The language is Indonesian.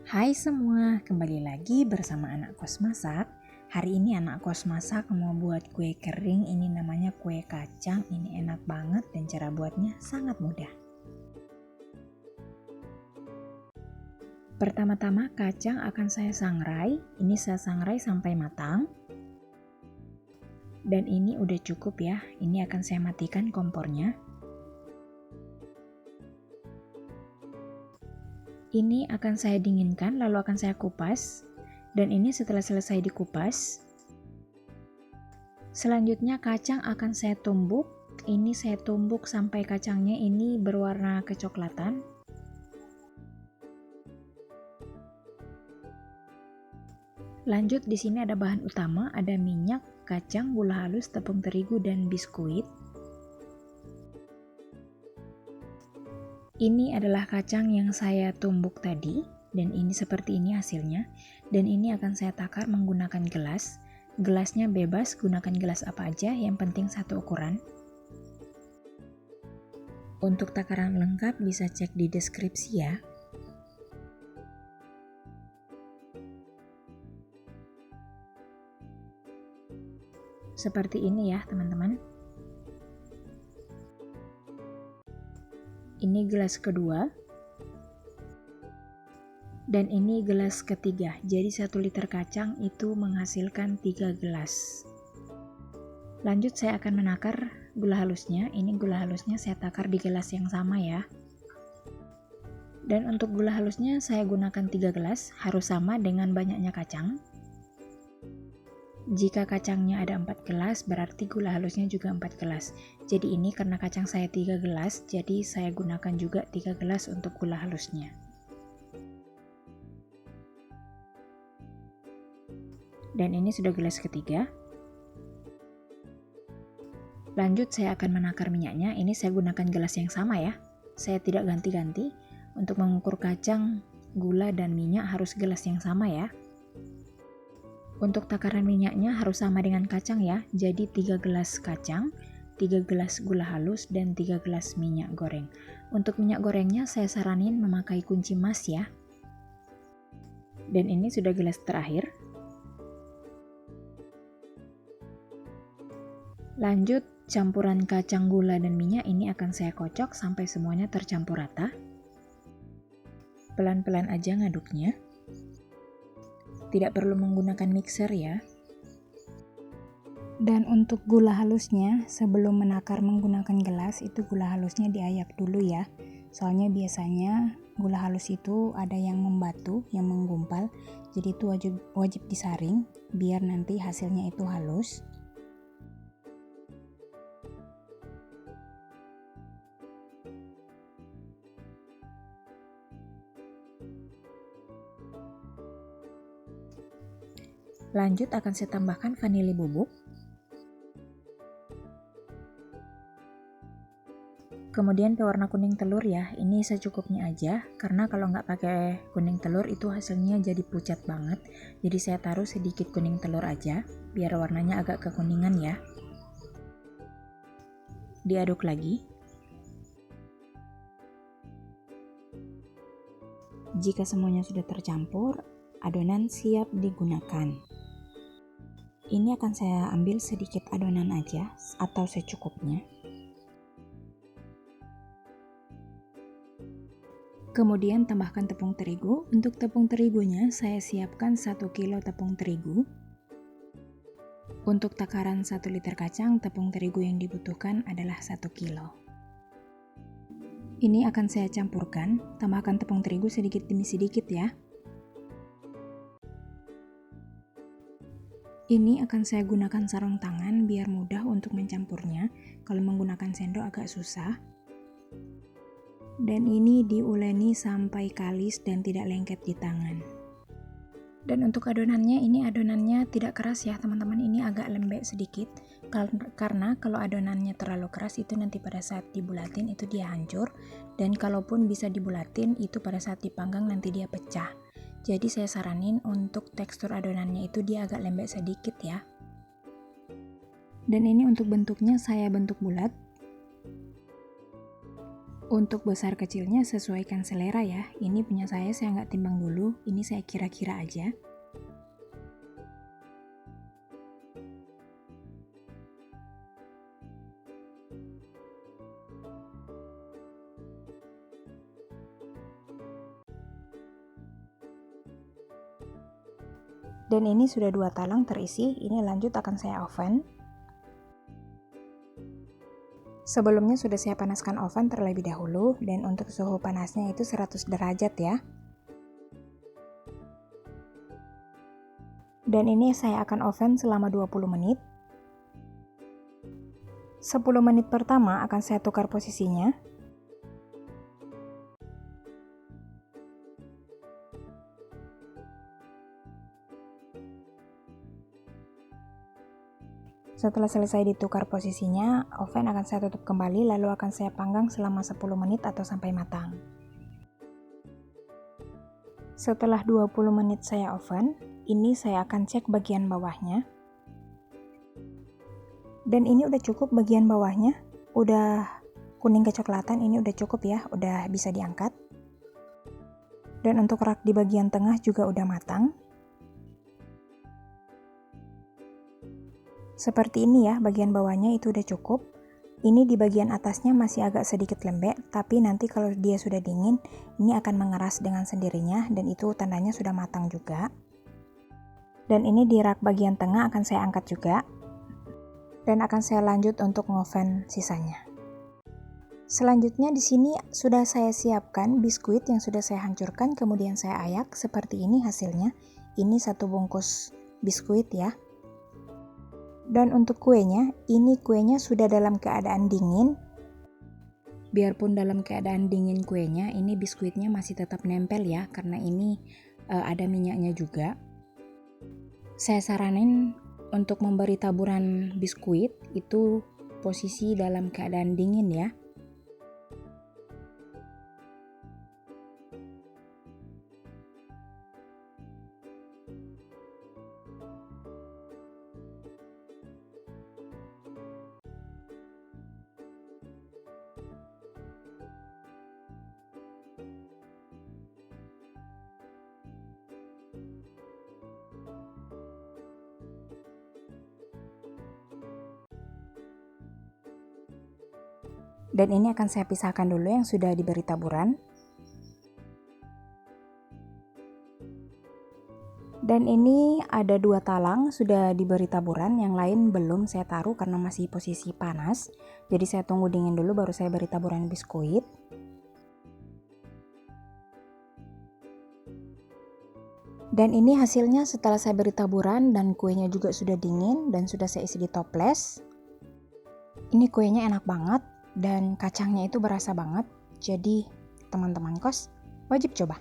Hai semua, kembali lagi bersama anak kos masak. Hari ini anak kos masak mau buat kue kering, ini namanya kue kacang. Ini enak banget dan cara buatnya sangat mudah. Pertama-tama kacang akan saya sangrai, ini saya sangrai sampai matang. Dan ini udah cukup ya, ini akan saya matikan kompornya. Ini akan saya dinginkan, lalu akan saya kupas. Dan ini setelah selesai dikupas, selanjutnya kacang akan saya tumbuk. Ini saya tumbuk sampai kacangnya ini berwarna kecoklatan. Lanjut, di sini ada bahan utama, ada minyak, kacang, gula halus, tepung terigu, dan biskuit. Ini adalah kacang yang saya tumbuk tadi, dan ini seperti ini hasilnya. Dan ini akan saya takar menggunakan gelas. Gelasnya bebas, gunakan gelas apa aja, yang penting satu ukuran. Untuk takaran lengkap bisa cek di deskripsi ya. Seperti ini ya teman-teman. Ini gelas kedua. Dan ini gelas ketiga. Jadi 1 liter kacang itu menghasilkan 3 gelas. Lanjut saya akan menakar gula halusnya. Ini gula halusnya saya takar di gelas yang sama ya. Dan untuk gula halusnya saya gunakan 3 gelas, harus sama dengan banyaknya kacang. Jika kacangnya ada 4 gelas, berarti gula halusnya juga 4 gelas. Jadi ini karena kacang saya 3 gelas, jadi saya gunakan juga 3 gelas untuk gula halusnya. Dan ini sudah gelas ketiga. Lanjut saya akan menakar minyaknya. Ini saya gunakan gelas yang sama ya. Saya tidak ganti-ganti. Untuk mengukur kacang, gula, dan minyak harus gelas yang sama ya. Untuk takaran minyaknya harus sama dengan kacang ya. Jadi 3 gelas kacang, 3 gelas gula halus, dan 3 gelas minyak goreng. Untuk minyak gorengnya saya saranin memakai kunci emas ya. Dan ini sudah gelas terakhir. Lanjut, campuran kacang, gula, dan minyak ini akan saya kocok sampai semuanya tercampur rata. Pelan-pelan aja ngaduknya. Tidak perlu menggunakan mixer ya. Dan untuk gula halusnya, sebelum menakar menggunakan gelas, itu gula halusnya diayak dulu ya. Soalnya biasanya gula halus itu ada yang membatu, yang menggumpal. Jadi itu wajib disaring, biar nanti hasilnya itu halus. Lanjut akan saya tambahkan vanili bubuk. Kemudian pewarna kuning telur ya, ini secukupnya aja, karena kalau nggak pakai kuning telur itu hasilnya jadi pucat banget. Jadi saya taruh sedikit kuning telur aja, biar warnanya agak kekuningan ya. Diaduk lagi. Jika semuanya sudah tercampur, adonan siap digunakan. Ini akan saya ambil sedikit adonan aja, atau secukupnya. Kemudian tambahkan tepung terigu. Untuk tepung terigunya saya siapkan 1 kilo tepung terigu. Untuk takaran 1 liter kacang, tepung terigu yang dibutuhkan adalah 1 kilo. Ini akan saya campurkan, tambahkan tepung terigu sedikit demi sedikit ya. Ini akan saya gunakan sarung tangan biar mudah untuk mencampurnya. Kalau menggunakan sendok agak susah. Dan ini diuleni sampai kalis dan tidak lengket di tangan. Dan untuk adonannya, ini adonannya tidak keras ya teman-teman, ini agak lembek sedikit. Karena kalau adonannya terlalu keras itu nanti pada saat dibulatin itu dia hancur. Dan kalaupun bisa dibulatin itu pada saat dipanggang nanti dia pecah. Jadi saya saranin untuk tekstur adonannya itu dia agak lembek sedikit ya. Dan ini untuk bentuknya saya bentuk bulat. Untuk besar kecilnya sesuaikan selera ya. Ini punya saya nggak timbang dulu, ini saya kira-kira aja. Dan ini sudah 2 talang terisi, ini lanjut akan saya oven. Sebelumnya sudah saya panaskan oven terlebih dahulu, dan untuk suhu panasnya itu 100 derajat ya. Dan ini saya akan oven selama 20 menit. 10 menit pertama akan saya tukar posisinya. Setelah selesai ditukar posisinya, oven akan saya tutup kembali lalu akan saya panggang selama 10 menit atau sampai matang. Setelah 20 menit saya oven, ini saya akan cek bagian bawahnya. Dan ini udah cukup bagian bawahnya, udah kuning kecoklatan, ini udah cukup ya, udah bisa diangkat. Dan untuk rak di bagian tengah juga udah matang. Seperti ini ya, bagian bawahnya itu udah cukup. Ini di bagian atasnya masih agak sedikit lembek, tapi nanti kalau dia sudah dingin, ini akan mengeras dengan sendirinya dan itu tandanya sudah matang juga. Dan ini di rak bagian tengah akan saya angkat juga. Dan akan saya lanjut untuk ngoven sisanya. Selanjutnya di sini sudah saya siapkan biskuit yang sudah saya hancurkan, kemudian saya ayak. Seperti ini hasilnya. Ini 1 bungkus biskuit ya. Dan untuk kuenya, ini kuenya sudah dalam keadaan dingin. Biarpun dalam keadaan dingin kuenya, ini biskuitnya masih tetap nempel ya, karena ini ada minyaknya juga. Saya saranin untuk memberi taburan biskuit itu posisi dalam keadaan dingin ya. Dan ini akan saya pisahkan dulu yang sudah diberi taburan. Dan ini ada 2 talang sudah diberi taburan, yang lain belum saya taruh karena masih posisi panas. Jadi saya tunggu dingin dulu baru saya beri taburan biskuit. Dan ini hasilnya setelah saya beri taburan dan kuenya juga sudah dingin dan sudah saya isi di toples. Ini kuenya enak banget dan kacangnya itu berasa banget. Jadi teman-teman kos wajib coba.